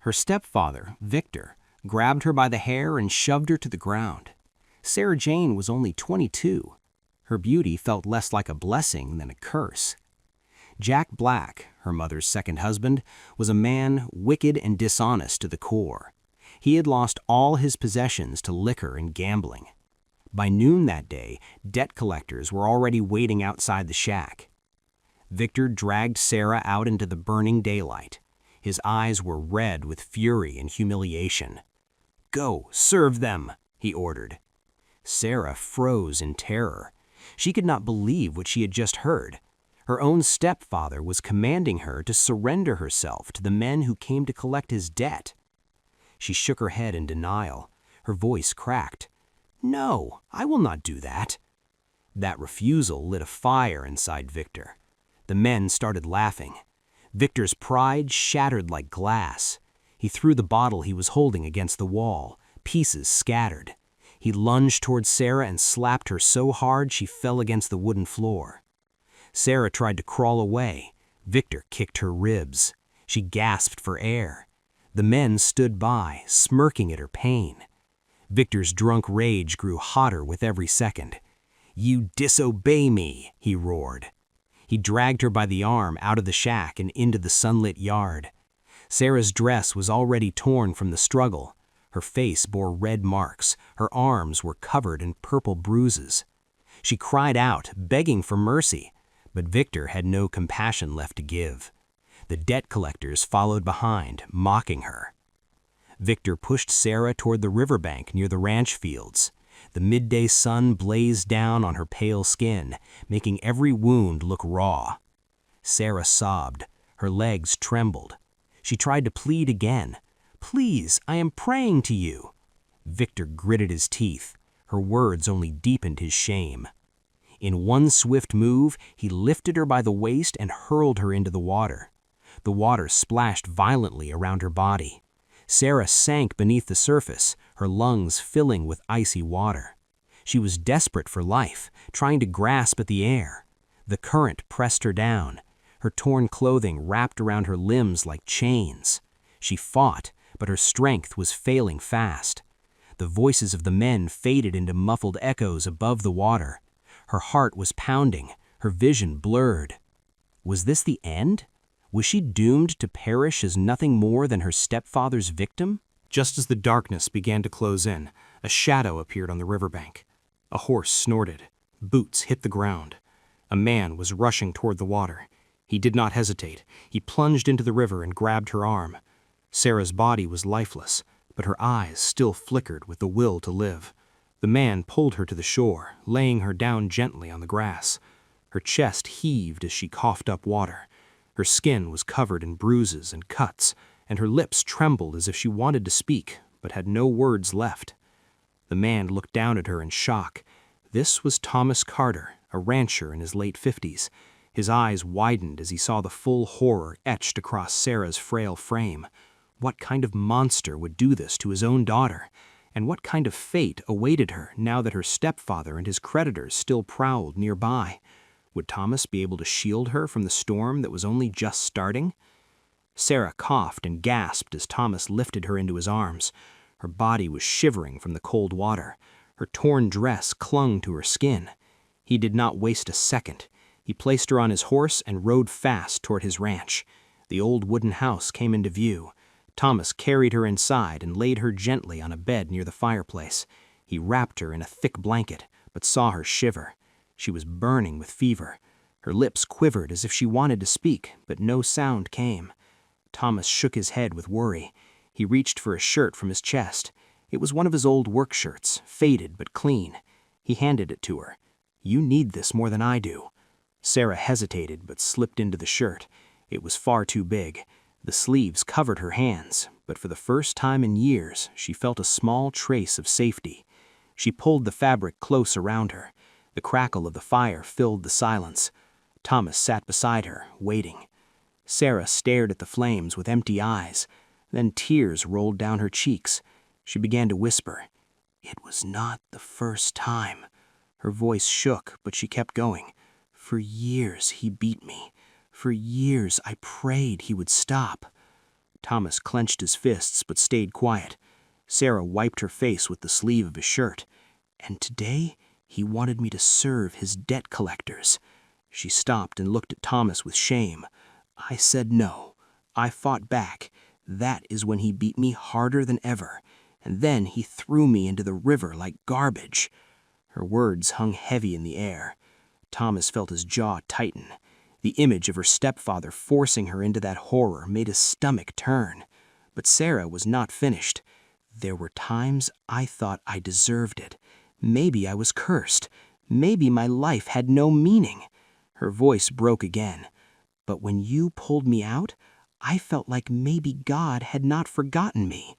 Her stepfather, Victor, grabbed her by the hair and shoved her to the ground. Sarah Jane was only 22. Her beauty felt less like a blessing than a curse. Jack Black, her mother's second husband, was a man wicked and dishonest to the core. He had lost all his possessions to liquor and gambling. By noon that day, debt collectors were already waiting outside the shack. Victor dragged Sarah out into the burning daylight. His eyes were red with fury and humiliation. "Go, serve them," he ordered. Sarah froze in terror. She could not believe what she had just heard. Her own stepfather was commanding her to surrender herself to the men who came to collect his debt. She shook her head in denial. Her voice cracked. "No, I will not do that." That refusal lit a fire inside Victor. The men started laughing. Victor's pride shattered like glass. He threw the bottle he was holding against the wall. Pieces scattered. He lunged toward Sarah and slapped her so hard she fell against the wooden floor. Sarah tried to crawl away. Victor kicked her ribs. She gasped for air. The men stood by, smirking at her pain. Victor's drunk rage grew hotter with every second. "You disobey me," he roared. He dragged her by the arm out of the shack and into the sunlit yard. Sarah's dress was already torn from the struggle. Her face bore red marks. Her arms were covered in purple bruises. She cried out, begging for mercy, but Victor had no compassion left to give. The debt collectors followed behind, mocking her. Victor pushed Sarah toward the riverbank near the ranch fields. The midday sun blazed down on her pale skin, making every wound look raw. Sarah sobbed. Her legs trembled. She tried to plead again. "Please, I am praying to you." Victor gritted his teeth. Her words only deepened his shame. In one swift move, he lifted her by the waist and hurled her into the water. The water splashed violently around her body. Sarah sank beneath the surface, her lungs filling with icy water. She was desperate for life, trying to grasp at the air. The current pressed her down. Her torn clothing wrapped around her limbs like chains. She fought, but her strength was failing fast. The voices of the men faded into muffled echoes above the water. Her heart was pounding, her vision blurred. Was this the end? Was she doomed to perish as nothing more than her stepfather's victim? Just as the darkness began to close in, a shadow appeared on the riverbank. A horse snorted. Boots hit the ground. A man was rushing toward the water. He did not hesitate. He plunged into the river and grabbed her arm. Sarah's body was lifeless, but her eyes still flickered with the will to live. The man pulled her to the shore, laying her down gently on the grass. Her chest heaved as she coughed up water. Her skin was covered in bruises and cuts, and her lips trembled as if she wanted to speak, but had no words left. The man looked down at her in shock. This was Thomas Carter, a rancher in his late 50s. His eyes widened as he saw the full horror etched across Sarah's frail frame. What kind of monster would do this to his own daughter? And what kind of fate awaited her now that her stepfather and his creditors still prowled nearby? Would Thomas be able to shield her from the storm that was only just starting? Sarah coughed and gasped as Thomas lifted her into his arms. Her body was shivering from the cold water. Her torn dress clung to her skin. He did not waste a second. He placed her on his horse and rode fast toward his ranch. The old wooden house came into view. Thomas carried her inside and laid her gently on a bed near the fireplace. He wrapped her in a thick blanket, but saw her shiver. She was burning with fever. Her lips quivered as if she wanted to speak, but no sound came. Thomas shook his head with worry. He reached for a shirt from his chest. It was one of his old work shirts, faded but clean. He handed it to her. "You need this more than I do." Sarah hesitated but slipped into the shirt. It was far too big. The sleeves covered her hands, but for the first time in years, she felt a small trace of safety. She pulled the fabric close around her. The crackle of the fire filled the silence. Thomas sat beside her, waiting. Sarah stared at the flames with empty eyes. Then tears rolled down her cheeks. She began to whisper. "It was not the first time." Her voice shook, but she kept going. "For years he beat me. For years I prayed he would stop." Thomas clenched his fists but stayed quiet. Sarah wiped her face with the sleeve of his shirt. "And today, he wanted me to serve his debt collectors." She stopped and looked at Thomas with shame. "I said no. I fought back. That is when he beat me harder than ever. And then he threw me into the river like garbage." Her words hung heavy in the air. Thomas felt his jaw tighten. The image of her stepfather forcing her into that horror made his stomach turn. But Sarah was not finished. "There were times I thought I deserved it. Maybe I was cursed. Maybe my life had no meaning." Her voice broke again. "But when you pulled me out, I felt like maybe God had not forgotten me."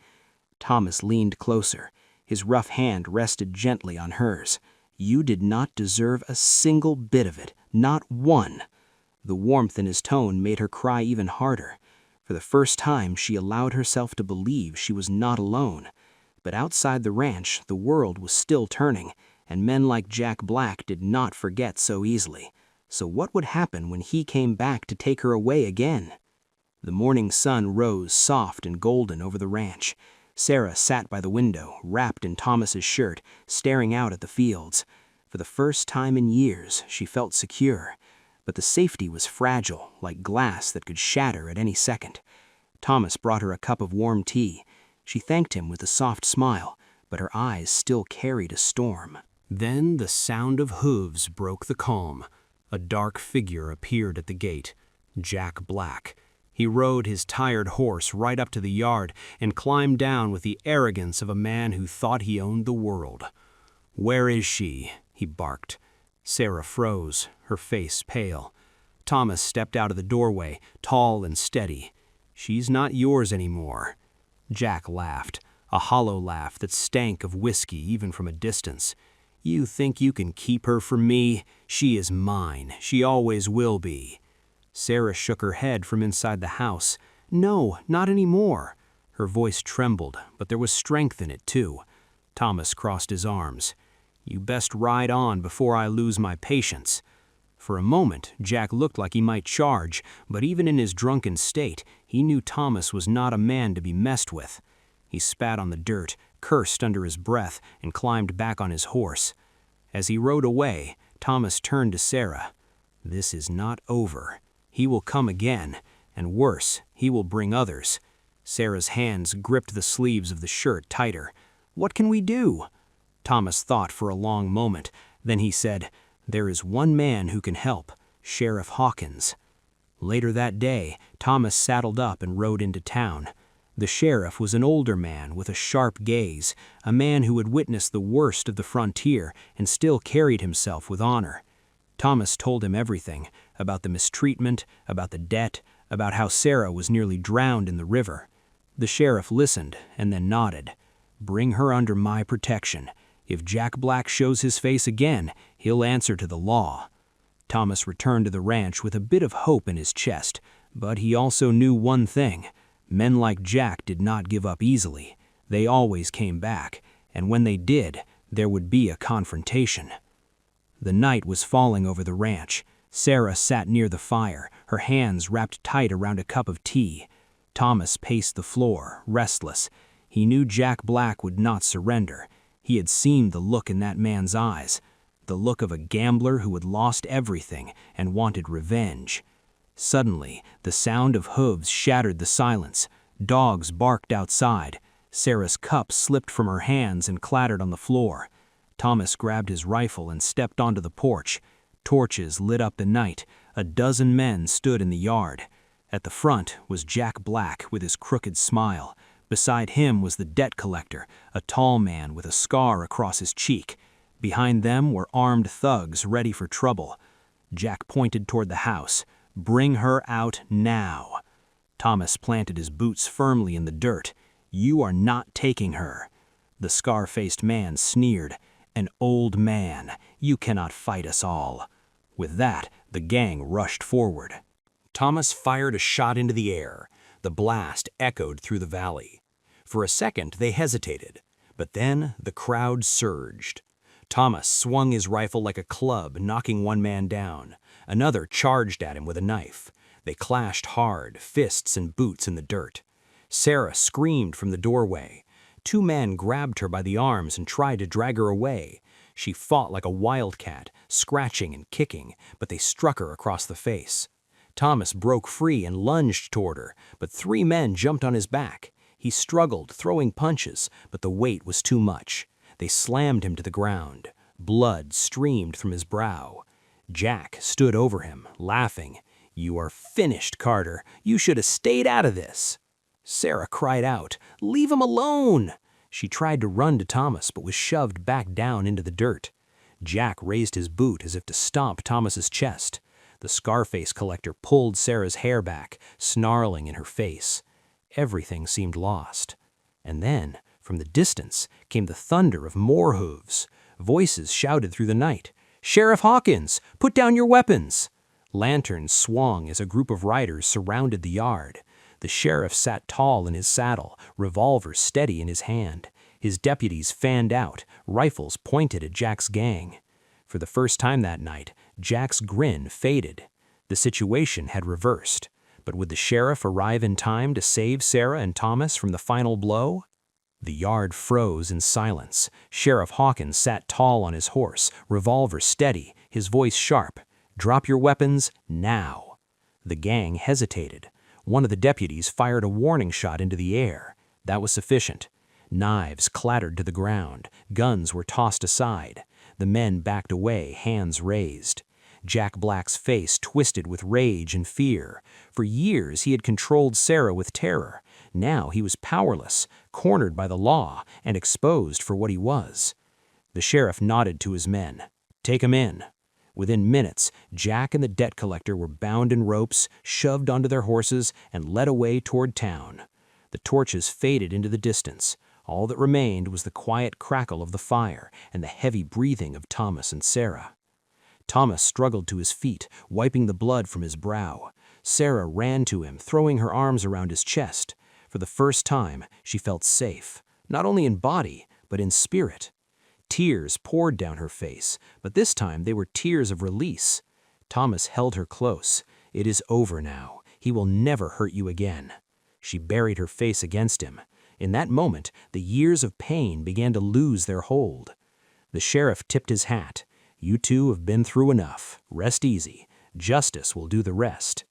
Thomas leaned closer. His rough hand rested gently on hers. "You did not deserve a single bit of it, not one." The warmth in his tone made her cry even harder. For the first time, she allowed herself to believe she was not alone. But outside the ranch, the world was still turning, and men like Jack Black did not forget so easily. So what would happen when he came back to take her away again? The morning sun rose soft and golden over the ranch. Sarah sat by the window, wrapped in Thomas's shirt, staring out at the fields. For the first time in years, she felt secure. But the safety was fragile, like glass that could shatter at any second. Thomas brought her a cup of warm tea. She thanked him with a soft smile, but her eyes still carried a storm. Then the sound of hooves broke the calm. A dark figure appeared at the gate. Jack Black. He rode his tired horse right up to the yard and climbed down with the arrogance of a man who thought he owned the world. "Where is she?" he barked. Sarah froze, her face pale. Thomas stepped out of the doorway, tall and steady. "She's not yours anymore." Jack laughed, a hollow laugh that stank of whiskey even from a distance. "You think you can keep her from me? She is mine. She always will be." Sarah shook her head from inside the house. "No, not anymore." Her voice trembled, but there was strength in it too. Thomas crossed his arms. "You best ride on before I lose my patience." For a moment, Jack looked like he might charge, but even in his drunken state, he knew Thomas was not a man to be messed with. He spat on the dirt, cursed under his breath, and climbed back on his horse. As he rode away, Thomas turned to Sarah. "This is not over. He will come again, and worse, he will bring others." Sarah's hands gripped the sleeves of the shirt tighter. "What can we do?" Thomas thought for a long moment. Then he said, "There is one man who can help, Sheriff Hawkins." Later that day, Thomas saddled up and rode into town. The sheriff was an older man with a sharp gaze, a man who had witnessed the worst of the frontier and still carried himself with honor. Thomas told him everything, about the mistreatment, about the debt, about how Sarah was nearly drowned in the river. The sheriff listened and then nodded. "Bring her under my protection. If Jack Black shows his face again, he'll answer to the law." Thomas returned to the ranch with a bit of hope in his chest, but he also knew one thing. Men like Jack did not give up easily. They always came back, and when they did, there would be a confrontation. The night was falling over the ranch. Sarah sat near the fire, her hands wrapped tight around a cup of tea. Thomas paced the floor, restless. He knew Jack Black would not surrender. He had seen the look in that man's eyes, the look of a gambler who had lost everything and wanted revenge. Suddenly, the sound of hooves shattered the silence. Dogs barked outside. Sarah's cup slipped from her hands and clattered on the floor. Thomas grabbed his rifle and stepped onto the porch. Torches lit up the night. A dozen men stood in the yard. At the front was Jack Black with his crooked smile. Beside him was the debt collector, a tall man with a scar across his cheek. Behind them were armed thugs ready for trouble. Jack pointed toward the house. "Bring her out now." Thomas planted his boots firmly in the dirt. "You are not taking her." The scar-faced man sneered. "An old man. You cannot fight us all." With that, the gang rushed forward. Thomas fired a shot into the air. The blast echoed through the valley. For a second, they hesitated, but then the crowd surged. Thomas swung his rifle like a club, knocking one man down. Another charged at him with a knife. They clashed hard, fists and boots in the dirt. Sarah screamed from the doorway. Two men grabbed her by the arms and tried to drag her away. She fought like a wildcat, scratching and kicking, but they struck her across the face. Thomas broke free and lunged toward her, but three men jumped on his back. He struggled, throwing punches, but the weight was too much. They slammed him to the ground. Blood streamed from his brow. Jack stood over him, laughing. "You are finished, Carter. You should have stayed out of this." Sarah cried out, "Leave him alone!" She tried to run to Thomas, but was shoved back down into the dirt. Jack raised his boot as if to stomp Thomas's chest. The Scarface collector pulled Sarah's hair back, snarling in her face. Everything seemed lost. And then, from the distance, came the thunder of more hooves. Voices shouted through the night, "Sheriff Hawkins, put down your weapons!" Lanterns swung as a group of riders surrounded the yard. The sheriff sat tall in his saddle, revolver steady in his hand. His deputies fanned out, rifles pointed at Jack's gang. For the first time that night, Jack's grin faded. The situation had reversed. But would the sheriff arrive in time to save Sarah and Thomas from the final blow? The yard froze in silence. Sheriff Hawkins sat tall on his horse, revolver steady, his voice sharp. "Drop your weapons, now." The gang hesitated. One of the deputies fired a warning shot into the air. That was sufficient. Knives clattered to the ground. Guns were tossed aside. The men backed away, hands raised. Jack Black's face twisted with rage and fear. For years he had controlled Sarah with terror. Now he was powerless, cornered by the law, and exposed for what he was. The sheriff nodded to his men. "Take him in." Within minutes, Jack and the debt collector were bound in ropes, shoved onto their horses, and led away toward town. The torches faded into the distance. All that remained was the quiet crackle of the fire and the heavy breathing of Thomas and Sarah. Thomas struggled to his feet, wiping the blood from his brow. Sarah ran to him, throwing her arms around his chest. For the first time, she felt safe, not only in body, but in spirit. Tears poured down her face, but this time they were tears of release. Thomas held her close. "It is over now. He will never hurt you again." She buried her face against him. In that moment, the years of pain began to lose their hold. The sheriff tipped his hat. "You two have been through enough. Rest easy. Justice will do the rest."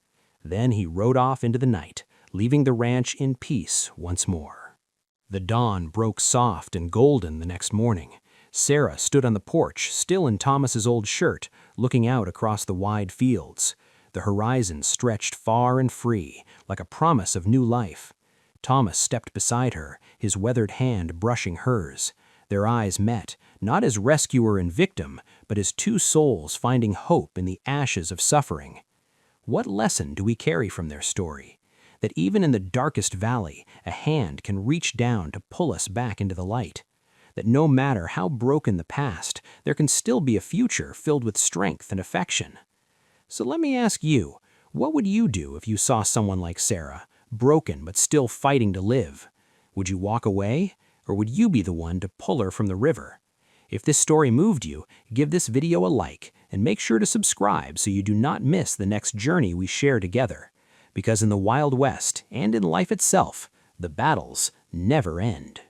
Then he rode off into the night, leaving the ranch in peace once more. The dawn broke soft and golden the next morning. Sarah stood on the porch, still in Thomas's old shirt, looking out across the wide fields. The horizon stretched far and free, like a promise of new life. Thomas stepped beside her, his weathered hand brushing hers. Their eyes met, not as rescuer and victim, but as two souls finding hope in the ashes of suffering. What lesson do we carry from their story? That even in the darkest valley, a hand can reach down to pull us back into the light. That no matter how broken the past, there can still be a future filled with strength and affection. So let me ask you, what would you do if you saw someone like Sarah, broken but still fighting to live? Would you walk away, or would you be the one to pull her from the river? If this story moved you, give this video a like and make sure to subscribe so you do not miss the next journey we share together. Because in the Wild West and in life itself, the battles never end.